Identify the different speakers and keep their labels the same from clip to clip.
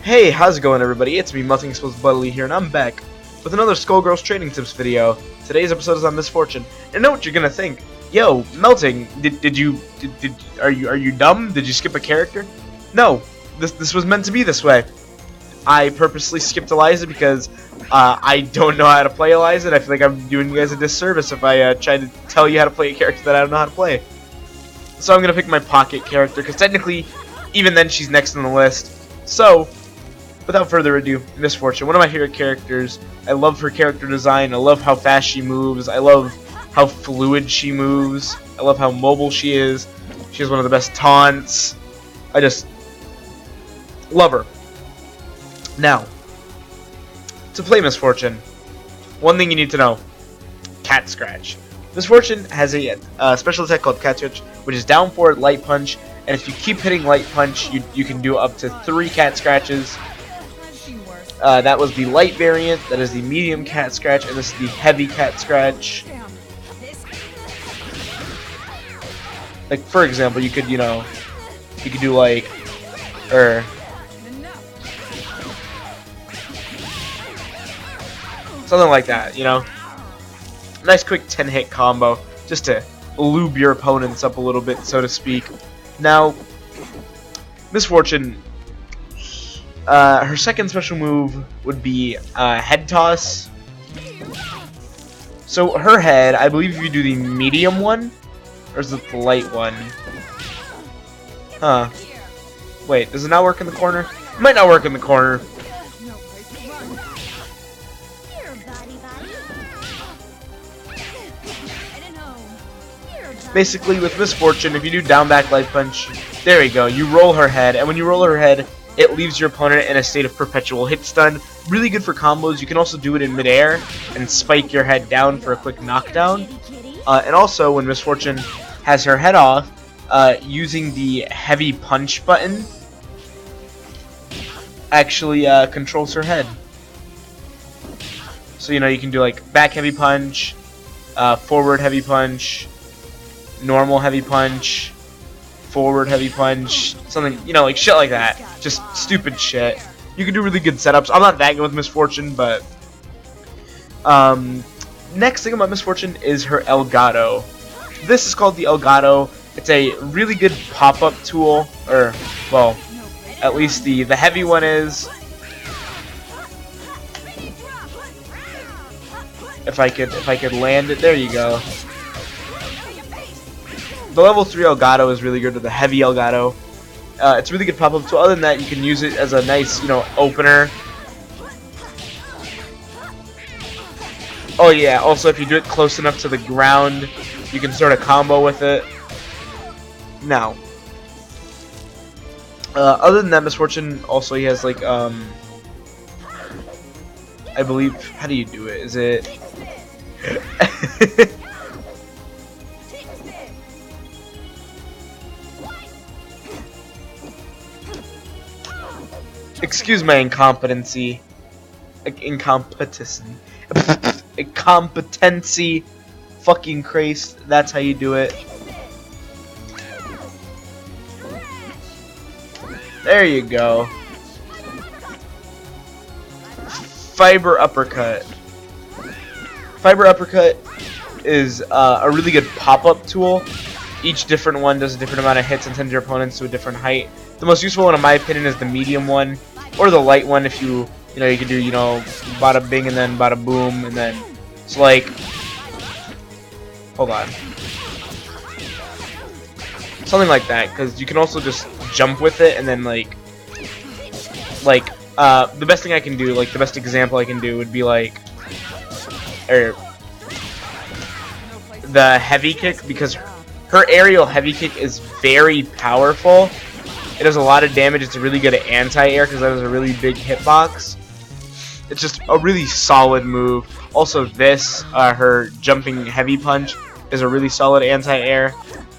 Speaker 1: Hey, how's it going, everybody? It's me, Melting Exposed Buttily here, and I'm back with another Skullgirls training tips video. Today's episode is on Misfortune. And I know what you're gonna think. Yo, Melting, are you dumb? Did you skip a character? No, this was meant to be this way. I purposely skipped Eliza because I don't know how to play Eliza, and I feel like I'm doing you guys a disservice if I try to tell you how to play a character that I don't know how to play. So I'm gonna pick my pocket character, because technically, even then, she's next on the list. So, without further ado, Misfortune, one of my favorite characters. I love her character design. I love how fast she moves. I love how fluid she moves. I love how mobile she is. She has one of the best taunts. I just love her. Now, to play Misfortune, one thing you need to know: Cat Scratch. Misfortune has a special attack called Cat Scratch, which is down forward light punch, and if you keep hitting light punch, you can do up to 3 Cat Scratches. That was the light variant, that is the medium Cat Scratch, and this is the heavy Cat Scratch. Like, for example, you could do like, something like that, you know? Nice quick 10-hit combo, just to lube your opponents up a little bit, so to speak. Now, Misfortune, her second special move would be head toss. So her head, I believe if you do the medium one, or is it the light one? Huh. Wait, does it not work in the corner? It might not work in the corner. Basically, with Misfortune, if you do down back light punch, there you go, you roll her head, and when you roll her head, it leaves your opponent in a state of perpetual hit stun. Really good for combos. You can also do it in midair and spike your head down for a quick knockdown. And also, when Misfortune has her head off, using the heavy punch button actually controls her head. So, you can do like back heavy punch, forward heavy punch, normal heavy punch, forward heavy punch, something, like shit like that. Just stupid shit. You can do really good setups. I'm not that good with Misfortune, but next thing about Misfortune is her Elgato. This is called the Elgato. It's a really good pop-up tool, or, well, at least the heavy one is. If I could land it, there you go. The level 3 Elgato is really good with the heavy Elgato. It's a really good pop-up tool. Other than that, you can use it as a nice, opener. Oh yeah, also if you do it close enough to the ground, you can start a combo with it. Now, other than that, Misfortune also he has like, I believe, how do you do it? Is it... Excuse my incompetency. Incompetency. Fucking Christ. That's how you do it. There you go. Fiber Uppercut. Fiber Uppercut is a really good pop-up tool. Each different one does a different amount of hits and sends your opponents to a different height. The most useful one, in my opinion, is the medium one, or the light one. If you can do, bada bing and then bada boom, and then it's like, hold on, something like that. Because you can also just jump with it, and then the best thing I can do, the best example I can do would be the heavy kick, because her aerial heavy kick is very powerful. It does a lot of damage. It's really good at anti-air because that is a really big hitbox. It's just a really solid move. Also, this, her jumping heavy punch, is a really solid anti-air.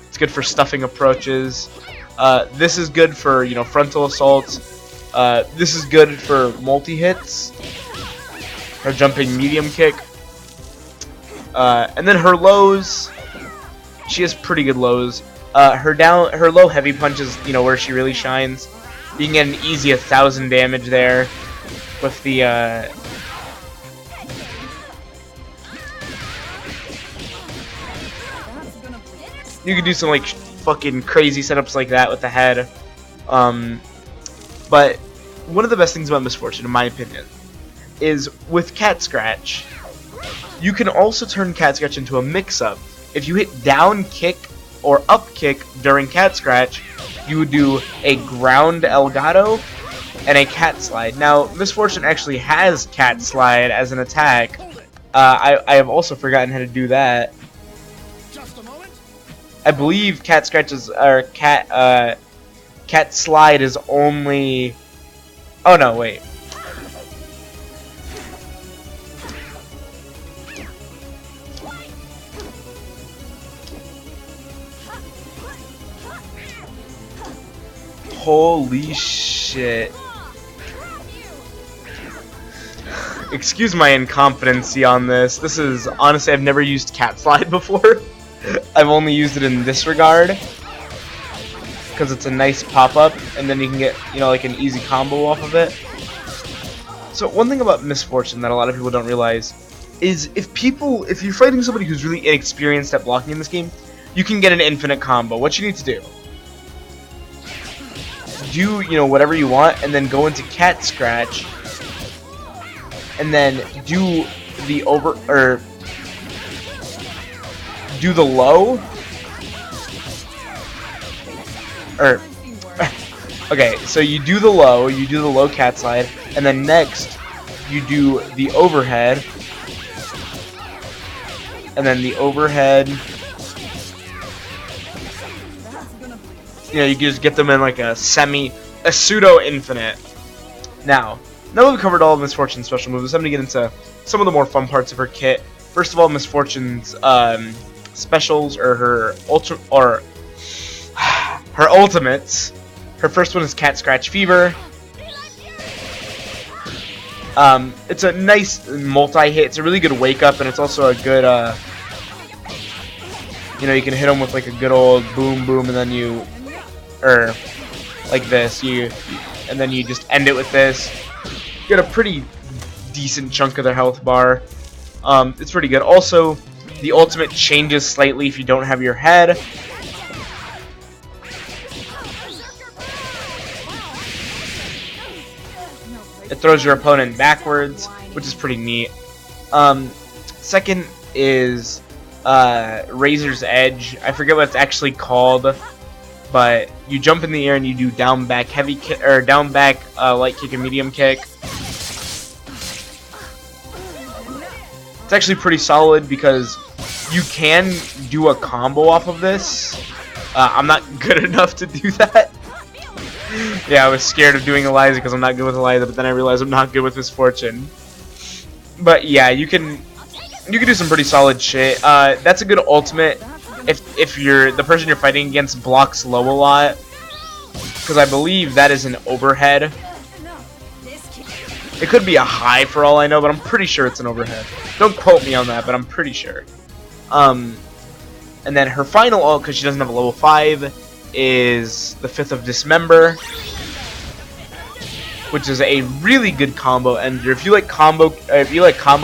Speaker 1: It's good for stuffing approaches. This is good for, frontal assaults. This is good for multi-hits. Her jumping medium kick. And then her lows, she has pretty good lows. Her low heavy punch is, where she really shines. You can get an easy 1,000 damage there with the you can do some like fucking crazy setups like that with the head. But one of the best things about Misfortune, in my opinion, is with Cat Scratch, you can also turn Cat Scratch into a mix-up. If you hit down kick or up kick during Cat Scratch, you would do a ground Elgato and a Cat Slide. Now, Misfortune actually has Cat Slide as an attack. I have also forgotten how to do that. I believe Cat Scratches or Cat Slide is only. Oh no, wait. Holy shit. Excuse my incompetency on this. This is, honestly, I've never used Cat Slide before. I've only used it in this regard. Because it's a nice pop-up, and then you can get, you know, like an easy combo off of it. So one thing about Misfortune that a lot of people don't realize is if you're fighting somebody who's really inexperienced at blocking in this game, you can get an infinite combo. What you need to do, you know, whatever you want, and then go into Cat Scratch, and then do the do the low, okay, so you do the low Cat Slide, and then next you do the overhead, and then the overhead, you know, you can just get them in like a pseudo infinite. Now that we've covered all of Misfortune's special moves, I'm gonna get into some of the more fun parts of her kit. First of all, Misfortune's specials, or her ultimates. Her first one is Cat Scratch Fever. It's a nice multi-hit. It's a really good wake-up, and it's also a good, you know, you can hit them with like a good old boom boom, and then you, like this, and then you just end it with this. You get a pretty decent chunk of their health bar. It's pretty good. Also, the ultimate changes slightly if you don't have your head. It throws your opponent backwards, which is pretty neat. Second is Razor's Edge. I forget what it's actually called, but you jump in the air and you do down back heavy kick, or down back light kick and medium kick. It's actually pretty solid because you can do a combo off of this. I'm not good enough to do that. Yeah, I was scared of doing Eliza because I'm not good with Eliza, but then I realized I'm not good with Misfortune. But yeah, you can do some pretty solid shit. That's a good ultimate if the person you're fighting against blocks low a lot, because I believe that is an overhead. It could be a high for all I know, but I'm pretty sure it's an overhead. Don't quote me on that, but I'm pretty sure. And then her final ult, because she doesn't have a level 5, is the 5th of Dismember, which is a really good combo ender. If you like combo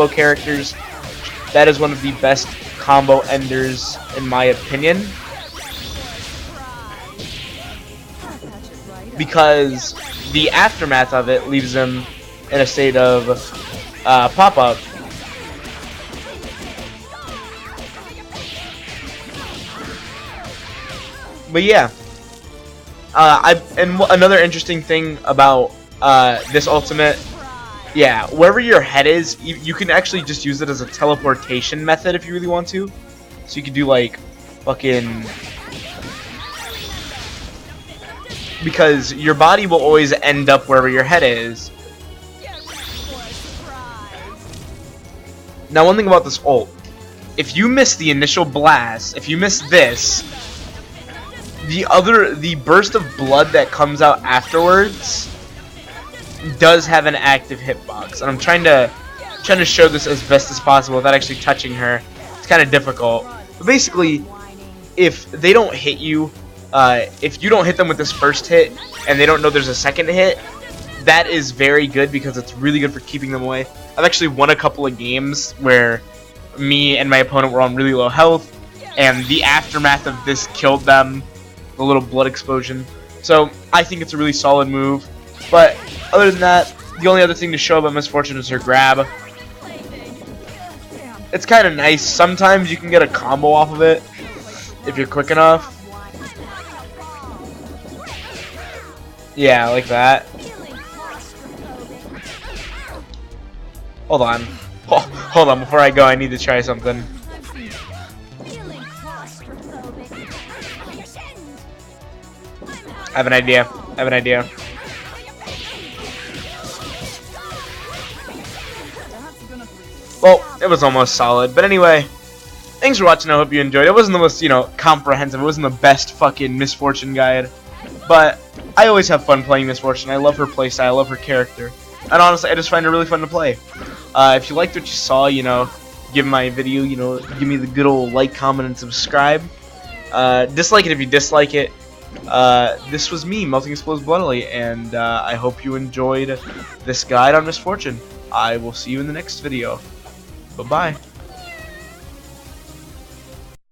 Speaker 1: characters, that is one of the best combo enders in my opinion, because the aftermath of it leaves them in a state of pop-up. But yeah, another interesting thing about this ultimate, yeah, wherever your head is, you can actually just use it as a teleportation method if you really want to. So you could do like fucking, because your body will always end up wherever your head is. Now, one thing about this ult, if you miss the initial blast, if you miss this, the burst of blood that comes out afterwards does have an active hitbox, and I'm trying to show this as best as possible without actually touching her. It's kind of difficult, but basically, if they don't hit you if you don't hit them with this first hit and they don't know there's a second hit, that is very good because it's really good for keeping them away. I've actually won a couple of games where me and my opponent were on really low health, and the aftermath of this killed them, the little blood explosion. So I think it's a really solid move. But other than that, the only other thing to show about Miss Fortune is her grab. It's kind of nice. Sometimes you can get a combo off of it if you're quick enough. Yeah, like that. Hold on. Oh, hold on, before I go, I need to try something. I have an idea. Well, it was almost solid. But anyway, thanks for watching. I hope you enjoyed. It wasn't the most, comprehensive. It wasn't the best fucking Miss Fortune guide. But I always have fun playing Miss Fortune. I love her playstyle. I love her character. And honestly, I just find her really fun to play. If you liked what you saw, give my video, give me the good old like, comment, and subscribe. Dislike it if you dislike it. This was me, Melting Explodes Bloodily, and I hope you enjoyed this guide on Miss Fortune. I will see you in the next video. Bye-bye.